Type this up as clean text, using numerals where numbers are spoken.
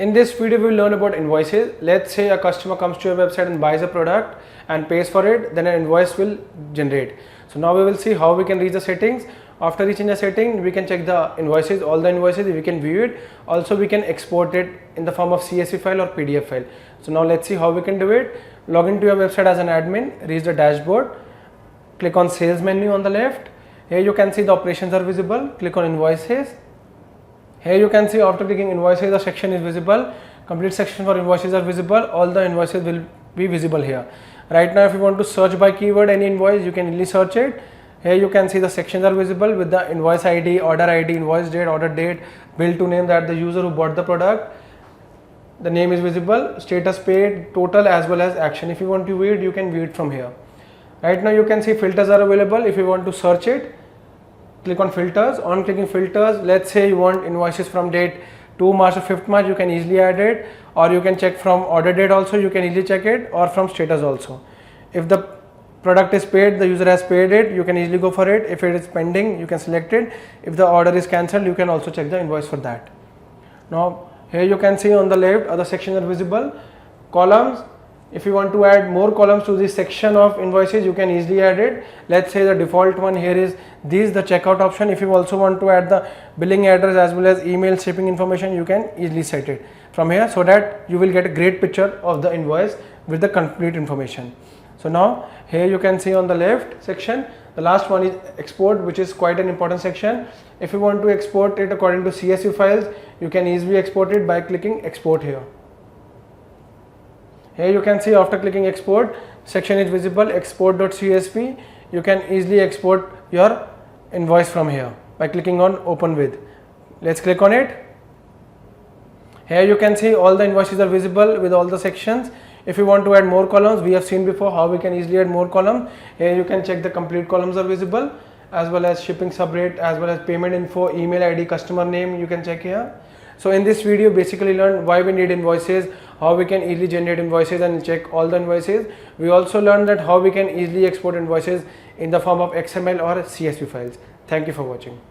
In this video, we will learn about invoices. Let's say a customer comes to your website and buys a product and pays for it, then an invoice will generate. So now we will see how we can reach the settings. After reaching the setting, we can check the invoices, all the invoices, we can view it. Also, we can export it in the form of CSV file or PDF file. So now let's see how we can do it. Log into your website as an admin, reach the dashboard, click on sales menu on the left. Here you can see the operations are visible. Click on invoices. Here you can see after clicking invoices, the section is visible. Complete section for invoices are visible. All the invoices will be visible here. Right now, if you want to search by keyword any invoice, you can easily search it. Here you can see the sections are visible with the invoice ID, order ID, invoice date, order date, bill to name, that the user who bought the product. The name is visible, status paid, total as well as action. If you want to view it, you can view it from here. Right now you can see filters are available. If you want to search it, click on filters. On clicking filters, let's say you want invoices from date 2 March or 5th March, you can easily add it, or you can check from order date also, you can easily check it, or from status also. If the product is paid, the user has paid it, you can easily go for it. If it is pending, you can select it. If the order is cancelled, you can also check the invoice for that. Now here you can see on the left other sections are visible. Columns, if you want to add more columns to this section of invoices, you can easily add it. Let's say the default one here is the checkout option. If you also want to add the billing address as well as email, shipping information, you can easily set it from here so that you will get a great picture of the invoice with the complete information. So now here you can see on the left section, the last one is export, which is quite an important section. If you want to export it according to CSV files, you can easily export it by clicking export here. Here you can see after clicking export, section is visible, export.csv. You can easily export your invoice from here by clicking on open with. Let's click on it. Here you can see all the invoices are visible with all the sections. If you want to add more columns, we have seen before how we can easily add more columns. Here you can check the complete columns are visible, as well as shipping subrate, as well as payment info, email ID, customer name, you can check here. So in this video, basically learned why we need invoices, how we can easily generate invoices and check all the invoices. We also learned that how we can easily export invoices in the form of XML or CSV files. Thank you for watching.